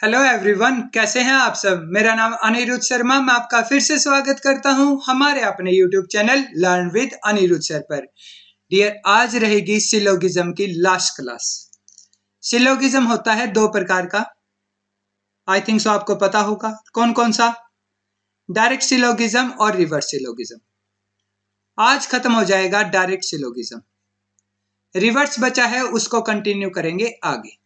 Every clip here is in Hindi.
हेलो एवरीवन, कैसे हैं आप सब। मेरा नाम अनिरुद्ध शर्मा। मैं आपका फिर से स्वागत करता हूं हमारे अपने YouTube channel learn with Anirudh sir पर। डियर, आज रहेगी सिलोगिज्म की लास्ट क्लास। सिलोगिज्म होता है दो प्रकार का। आई थिंक सो आपको पता होगा कौन कौन सा। डायरेक्ट सिलोगिज्म और रिवर्स सिलोगिज्म। आज खत्म हो जाएगा डायरेक्ट सिलोगिज्म। रिवर्स बचा है, उसको कंटिन्यू करेंगे आगे।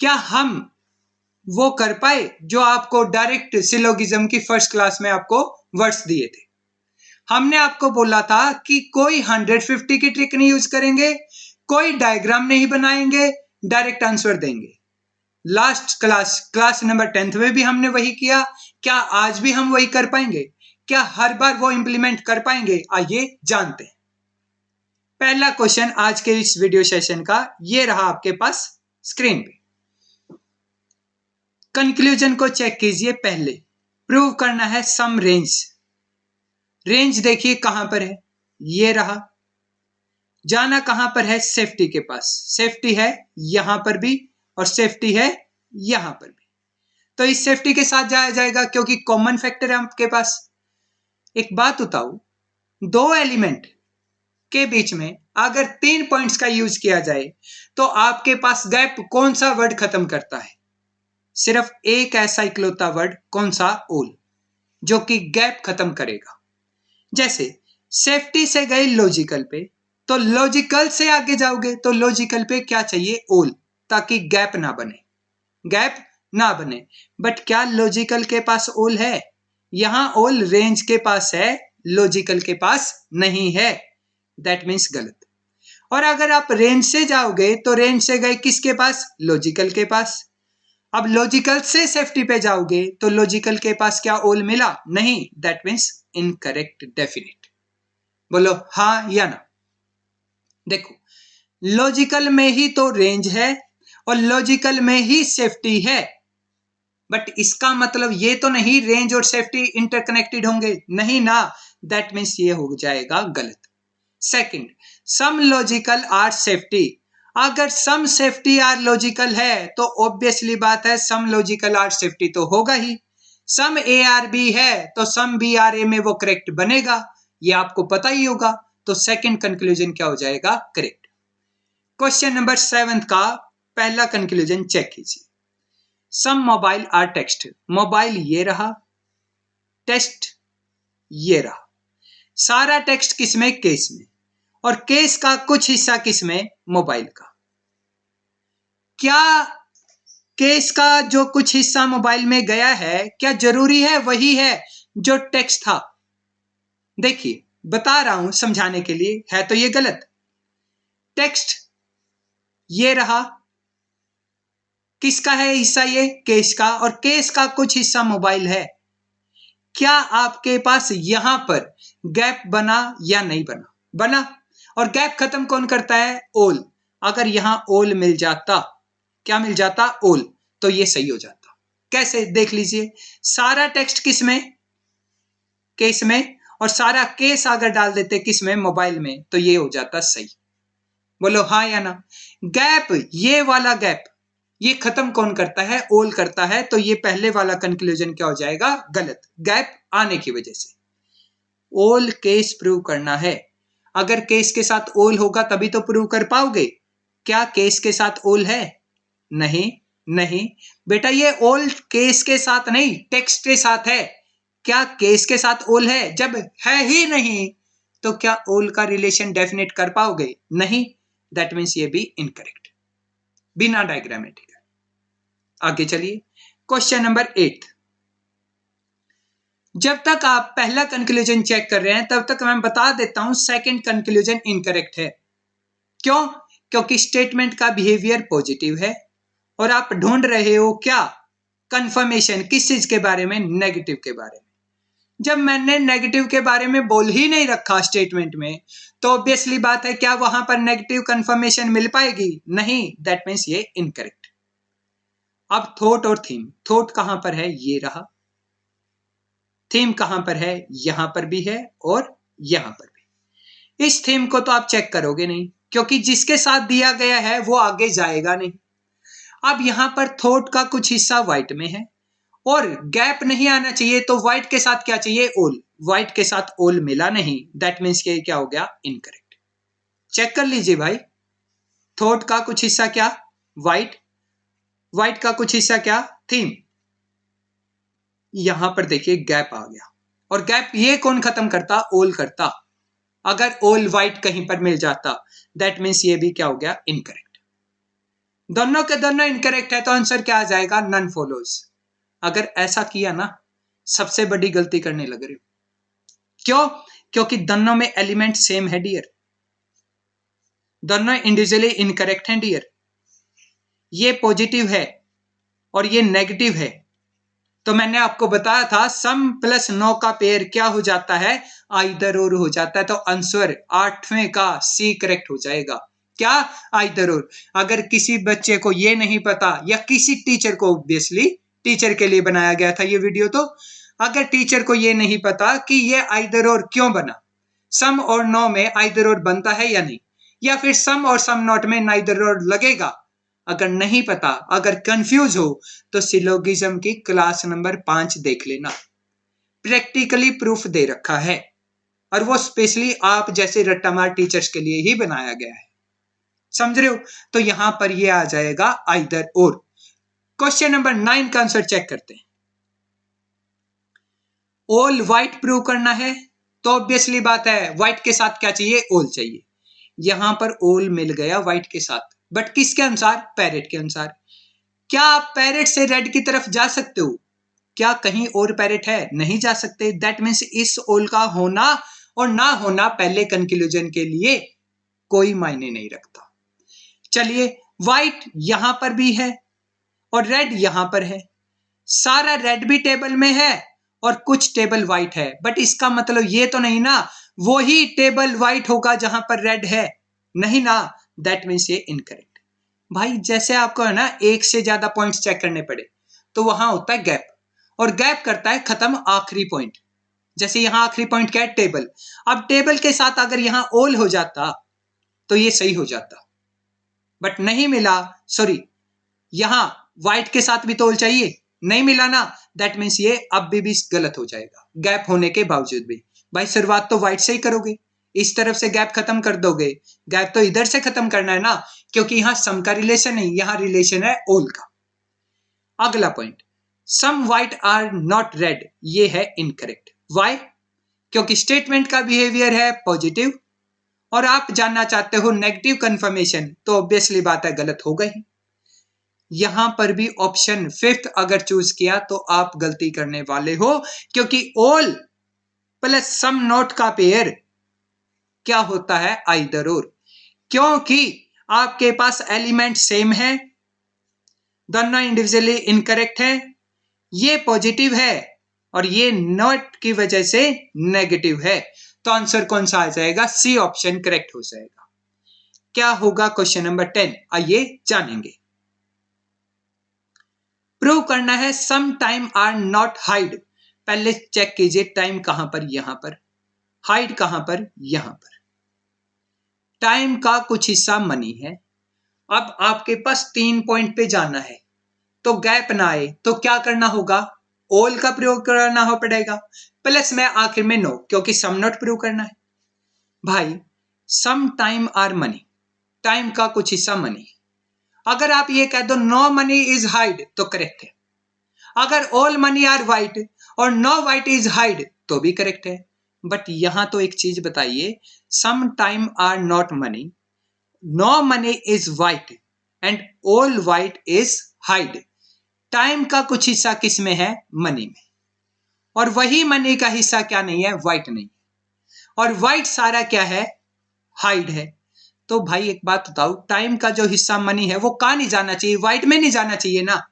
क्या हम वो कर पाए जो आपको डायरेक्ट सिलोगिज्म की फर्स्ट क्लास में आपको वर्ड्स दिए थे। हमने आपको बोला था कि कोई 150 की ट्रिक नहीं यूज करेंगे, कोई डायग्राम नहीं बनाएंगे, डायरेक्ट आंसर देंगे। लास्ट क्लास नंबर 10th में भी हमने वही किया। क्या आज भी हम वही कर पाएंगे? क्या हर बार वो इंप्लीमेंट कर पाएंगे? आइए जानते हैं। पहला क्वेश्चन आज के इस वीडियो सेशन का ये रहा आपके पास स्क्रीन पे। कंक्लूजन को चेक कीजिए। पहले प्रूव करना है सम रेंज। रेंज देखिए कहां पर है, ये रहा। जाना कहां पर है? सेफ्टी के पास। सेफ्टी है यहां पर भी और सेफ्टी है यहां पर भी, तो इस सेफ्टी के साथ जाया जाएगा क्योंकि कॉमन फैक्टर है आपके पास। एक बात बताओ, दो एलिमेंट के बीच में अगर 3 पॉइंट्स का यूज किया जाए तो आपके पास गैप कौन सा वर्ड खत्म करता है? सिर्फ एक ऐसा इकलौता वर्ड, कौन सा? ओल, जो कि गैप खत्म करेगा। जैसे सेफ्टी से गए लॉजिकल पे, तो लॉजिकल से आगे जाओगे तो लॉजिकल पे क्या चाहिए? ओल, ताकि गैप ना बने, गैप ना बने। बट क्या लॉजिकल के पास ओल है? यहां ओल रेंज के पास है, लॉजिकल के पास नहीं है। दैट मीन्स गलत। और अगर आप रेंज से जाओगे तो रेंज से गए किसके पास? लॉजिकल के पास। अब लॉजिकल से सेफ्टी पे जाओगे तो लॉजिकल के पास क्या ओल मिला? नहीं। That means incorrect definite. बोलो हाँ या ना। देखो, लॉजिकल में ही तो रेंज है और लॉजिकल में ही सेफ्टी है, बट इसका मतलब ये तो नहीं रेंज और सेफ्टी इंटरकनेक्टेड होंगे, नहीं ना। दैट मीन्स ये हो जाएगा गलत। Second, some logical are safety. अगर सम सेफ्टी आर लॉजिकल है तो ऑब्वियसली बात है सम लॉजिकल आर सेफ्टी तो होगा ही। सम ए आर बी है तो सम बी आर ए में वो करेक्ट बनेगा, ये आपको पता ही होगा। तो सेकंड कंक्लूजन क्या हो जाएगा? करेक्ट। क्वेश्चन नंबर 7 का पहला कंक्लूजन चेक कीजिए। सम मोबाइल आर टेक्स्ट। मोबाइल ये रहा, टेक्स्ट ये रहा। सारा टेक्स्ट किसमें? केस में। और केस का कुछ हिस्सा किसमें? मोबाइल का। क्या केस का जो कुछ हिस्सा मोबाइल में गया है, क्या जरूरी है वही है जो टेक्स्ट था? देखिए, बता रहा हूं समझाने के लिए, है तो ये गलत। टेक्स्ट ये रहा, किसका है हिस्सा? ये केस का। और केस का कुछ हिस्सा मोबाइल है। क्या आपके पास यहां पर गैप बना या नहीं बना? बना। और गैप खत्म कौन करता है? ओल। अगर यहां ओल मिल जाता, क्या मिल जाता? ओल, तो ये सही हो जाता। कैसे? देख लीजिए। सारा टेक्स्ट किस में? केस में। और सारा केस अगर डाल देते किस में? मोबाइल में, तो ये हो जाता सही। बोलो हाँ या ना। गैप, ये वाला गैप, ये खत्म कौन करता है? ओल करता है। तो ये पहले वाला कंक्लूजन क्या हो जाएगा? गलत। गैप आने की वजह से। ओल केस प्रूव करना है। अगर केस के साथ ओल होगा तभी तो प्रूव कर पाओगे। क्या केस के साथ ओल है? नहीं, नहीं बेटा, ये ओल केस के साथ नहीं, टेक्स्ट के साथ है। क्या केस के साथ ओल है? जब है ही नहीं तो क्या ओल का रिलेशन डेफिनेट कर पाओगे? नहीं। दैट मीन्स ये भी इनकरेक्ट, बिना डायग्रामेटिक। आगे चलिए, क्वेश्चन नंबर 8। जब तक आप पहला कंक्लूजन चेक कर रहे हैं तब तक मैं बता देता हूं सेकंड कंक्लूजन इनकरेक्ट है। क्यों? क्योंकि स्टेटमेंट का बिहेवियर पॉजिटिव है और आप ढूंढ रहे हो क्या? कंफर्मेशन। किस चीज के बारे में? नेगेटिव के बारे में। जब मैंने नेगेटिव के बारे में बोल ही नहीं रखा स्टेटमेंट में, तो ऑब्वियसली बात है क्या वहां पर नेगेटिव कंफर्मेशन मिल पाएगी? नहीं। दैट मीन्स ये इनकरेक्ट। अब थॉट और थीम। थॉट कहां पर है? ये रहा। थीम कहां पर है? यहां पर भी है और यहां पर भी। इस थीम को तो आप चेक करोगे नहीं, क्योंकि जिसके साथ दिया गया है वो आगे जाएगा नहीं। अब यहां पर थॉट का कुछ हिस्सा व्हाइट में है और गैप नहीं आना चाहिए, तो व्हाइट के साथ क्या चाहिए, ओल। व्हाइट के साथ ओल मिला नहीं, दैट मीन्स ये क्या हो गया, इनकरेक्ट। चेक कर लीजिए भाई, थॉट का कुछ हिस्सा क्या, व्हाइट, व्हाइट का कुछ हिस्सा क्या, थीम। यहां पर देखिए गैप आ गया, और गैप ये कौन खत्म करता, ओल करता। अगर ओल व्हाइट कहीं पर मिल जाता, दैट मीन्स ये भी क्या हो गया, इनकरेक्ट। दोनों के दोनों इनकरेक्ट है, तो आंसर क्या आ जाएगा, नन फॉलोज। अगर ऐसा किया ना, सबसे बड़ी गलती करने लग रहे हो। क्यों, क्योंकि दोनों में एलिमेंट सेम है डियर, दोनों इंडिविजुअली इनकरेक्ट हैं डियर। ये पॉजिटिव है और ये नेगेटिव है, तो मैंने आपको बताया था सम प्लस 9 का पेयर क्या हो जाता है, आइदर और हो जाता है। तो आंसर 8वें का सी करेक्ट हो जाएगा, क्या, आइदर और। अगर किसी बच्चे को ये नहीं पता, या किसी टीचर को, ऑब्वियसली टीचर के लिए बनाया गया था ये वीडियो, तो अगर टीचर को ये नहीं पता कि ये आइदर और क्यों बना, सम और 9 में आइदर और बनता है या नहीं, या फिर सम और सम नॉट में नाइदर और लगेगा, अगर नहीं पता, अगर कंफ्यूज हो, तो सिलोगिज्म की क्लास नंबर 5 देख लेना, प्रैक्टिकली प्रूफ दे रखा है, और वो स्पेशली आप जैसे रट्टामार टीचर्स के लिए ही बनाया गया है, समझ रहे हो। तो यहां पर ये आ जाएगा आइदर और। क्वेश्चन नंबर 9 का आंसर चेक करते हैं। ऑल व्हाइट प्रूव करना है, तो ऑब्वियसली बात है व्हाइट के साथ क्या चाहिए, ऑल चाहिए। यहां पर ऑल मिल गया व्हाइट के साथ, बट किसके अनुसार, पैरेट के अनुसार। क्या आप पैरेट से रेड की तरफ जा सकते हो, क्या कहीं और पैरेट है, नहीं जा सकते। दैट मीन्स इस ऑल का होना और ना होना पहले कंक्लूजन के लिए कोई मायने नहीं रखता। चलिए, व्हाइट यहां पर भी है और रेड यहां पर है, सारा रेड भी टेबल में है और कुछ टेबल व्हाइट है, बट इसका मतलब ये तो नहीं ना वो ही टेबल व्हाइट होगा जहां पर रेड है, नहीं ना, दैट मीन्स ये इनकरेक्ट। भाई जैसे आपको है ना एक से ज्यादा पॉइंट्स चेक करने पड़े, तो वहां होता है गैप, और गैप करता है खत्म आखिरी पॉइंट। जैसे यहां आखिरी पॉइंट क्या है, टेबल। अब टेबल के साथ अगर यहां ऑल हो जाता तो ये सही हो जाता, बट नहीं मिला, सॉरी, यहां व्हाइट के साथ भी तो ऑल चाहिए, नहीं मिला ना, दैट मीन्स ये अब भी गलत हो जाएगा, गैप होने के बावजूद भी। भाई शुरुआत तो व्हाइट से ही करोगे, इस तरफ से गैप खत्म कर दोगे, गैप तो इधर से खत्म करना है ना, क्योंकि यहां सम का रिलेशन नहीं, यहां रिलेशन है ऑल का। अगला point, some white are not red, ये है इनकरेक्ट। वाई, क्योंकि स्टेटमेंट का बिहेवियर है पॉजिटिव, और आप जानना चाहते हो नेगेटिव कंफर्मेशन, तो ऑब्वियसली बात है गलत हो गई। यहां पर भी ऑप्शन 5 अगर चूज किया तो आप गलती करने वाले हो, क्योंकि ऑल प्लस सम नॉट का पेयर क्या होता है, आइदर और। क्योंकि आपके पास एलिमेंट सेम है, दोनों इंडिविजुअली इनकरेक्ट है, ये पॉजिटिव है और ये नॉट की वजह से नेगेटिव है, तो आंसर कौन सा आ जाएगा, सी ऑप्शन करेक्ट हो जाएगा। क्या होगा क्वेश्चन नंबर 10, आइए जानेंगे। प्रूव करना है some time are not hide. पहले चेक कीजिए टाइम कहां पर, यहां पर, हाइड कहां पर, यहां पर। टाइम का कुछ हिस्सा मनी है। अब आपके पास 3 पॉइंट पे जाना है, तो गैप ना आए, तो क्या करना होगा, ऑल का प्रयोग करना हो पड़ेगा, प्लस में आखिर में नो, क्योंकि सम नॉट प्रूव करना है। भाई some time are money, time का कुछ हिस्सा मनी। अगर आप ये कह दो नो मनी इज हाइड, तो करेक्ट है। अगर ऑल मनी आर व्हाइट और नो व्हाइट इज हाइड, तो भी करेक्ट है। बट यहां तो एक चीज बताइए, some time are not money, no money is white and all white is hide. Time का कुछ हिस्सा किस में है, मनी में, और वही मनी का हिस्सा क्या नहीं है, व्हाइट नहीं, और व्हाइट सारा क्या है, हाइड है। तो भाई एक बात बताओ, टाइम का जो हिस्सा मनी है वो कहां नहीं जाना चाहिए, व्हाइट में नहीं जाना चाहिए ना,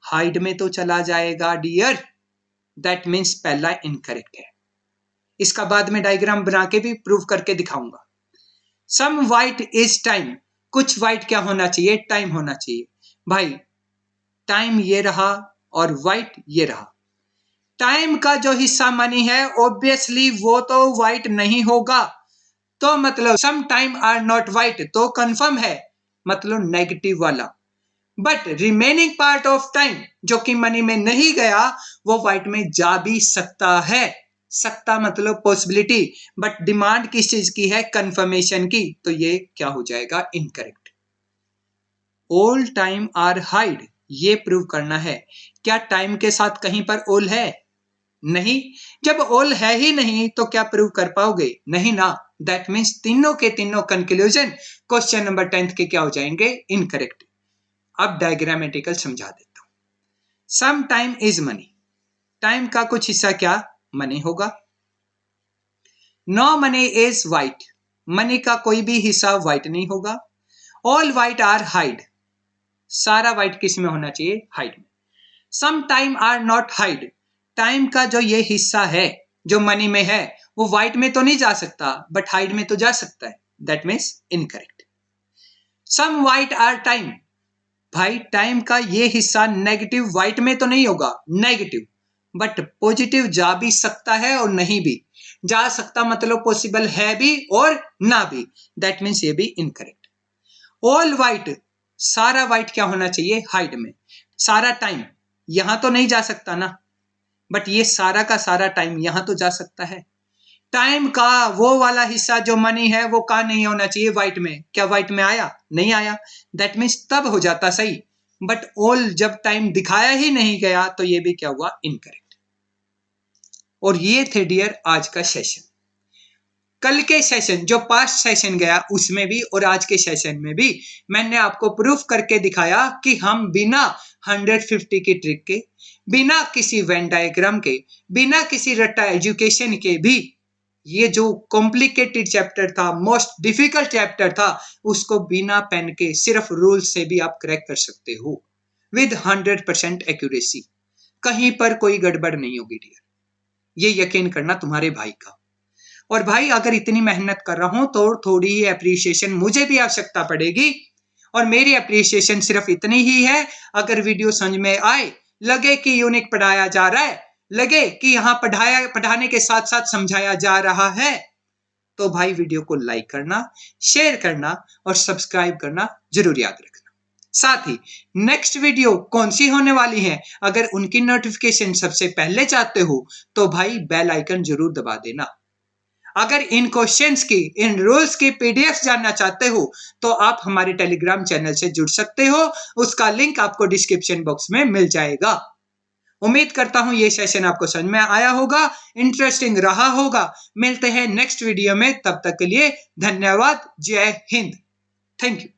हाइड में तो चला जाएगा डियर, दैट मीन्स पहला इनकरेक्ट है। इसका बाद में डायग्राम बना के भी प्रूव करके दिखाऊंगा। सम व्हाइट इज टाइम, कुछ व्हाइट क्या होना चाहिए, टाइम होना चाहिए। भाई टाइम ये रहा और व्हाइट ये रहा, टाइम का जो हिस्सा मनी है ऑब्वियसली वो तो व्हाइट नहीं होगा, तो मतलब some time are not white तो कंफर्म है, मतलब नेगेटिव वाला। But remaining part of time जो कि मनी में नहीं गया वो व्हाइट में जा भी सकता है। सकता मतलब पॉसिबिलिटी, बट डिमांड किस चीज की है? कंफर्मेशन की। तो ये क्या हो जाएगा? Incorrect. All time are hide, ये प्रूव करना है। क्या टाइम के साथ कहीं पर ऑल है? नहीं। जब ऑल है ही नहीं तो क्या प्रूव कर पाओगे? नहीं ना। दैट मीन्स तीनों के तीनों कंक्लूजन क्वेश्चन नंबर 10 के क्या हो जाएंगे? इनकरेक्ट। अब डायग्रामेटिकल समझा देता हूं। Some time is money, time का कुछ हिस्सा क्या? मनी होगा। No money is white, money का कोई भी हिस्सा व्हाइट नहीं होगा। ऑल व्हाइट आर हाइड, सारा व्हाइट किस में होना चाहिए? हाइड में। Some time are not hide, time का जो ये हिस्सा है जो मनी में है वो व्हाइट में तो नहीं जा सकता, बट हाइड में तो जा सकता है। That means incorrect. Some white are time, भाई टाइम का ये हिस्सा नेगेटिव व्हाइट में तो नहीं होगा, नेगेटिव, बट पॉजिटिव जा भी सकता है और नहीं भी जा सकता, मतलब पॉसिबल है भी और ना भी। दैट मीन्स ये भी इनकरेक्ट। ऑल व्हाइट, सारा व्हाइट क्या होना चाहिए? हाइड में। सारा टाइम यहां तो नहीं जा सकता ना, बट ये सारा का सारा टाइम यहां तो जा सकता है। टाइम का वो वाला हिस्सा जो मनी है वो कहां नहीं होना चाहिए? व्हाइट में। क्या व्हाइट में आया? नहीं आया। दैट मीन्स तब हो जाता सही, बट ऑल जब टाइम दिखाया ही नहीं गया तो ये भी क्या हुआ? इनकरेक्ट। और ये थे डियर आज का सेशन। कल के सेशन जो पास्ट सेशन गया उसमें भी और आज के सेशन में भी मैंने आपको प्रूफ करके दिखाया कि हम बिना 150 की ट्रिक के, बिना किसी वेन डायग्राम के, बिना किसी रट्टा एजुकेशन के भी ये जो कॉम्प्लिकेटेड चैप्टर था, मोस्ट डिफिकल्ट चैप्टर था, उसको बिना पेन के सिर्फ रूल से भी आप क्रैक कर सकते हो विद 100% एक्यूरेसी। कहीं पर कोई गड़बड़ नहीं होगी डियर, ये यकीन करना तुम्हारे भाई का। और भाई अगर इतनी मेहनत कर रहा हूं तो थोड़ी ही अप्रिसिएशन मुझे भी आवश्यकता पड़ेगी, और मेरी अप्रिसिएशन सिर्फ इतनी ही है, अगर वीडियो समझ में आए, लगे कि यूनिक पढ़ाया जा रहा है, लगे कि यहाँ पढ़ाने के साथ साथ समझाया जा रहा है, तो भाई वीडियो को लाइक करना, शेयर करना और सब्सक्राइब करना जरूर याद रखना। साथ ही नेक्स्ट वीडियो कौन सी होने वाली है, अगर उनकी नोटिफिकेशन सबसे पहले चाहते हो तो भाई बेल आइकन जरूर दबा देना। अगर इन क्वेश्चंस की, इन रूल्स की पीडीएफ जानना चाहते हो तो आप हमारे टेलीग्राम चैनल से जुड़ सकते हो, उसका लिंक आपको डिस्क्रिप्शन बॉक्स में मिल जाएगा। उम्मीद करता हूं ये सेशन आपको समझ में आया होगा, इंटरेस्टिंग रहा होगा। मिलते हैं नेक्स्ट वीडियो में, तब तक के लिए धन्यवाद। जय हिंद। Thank you.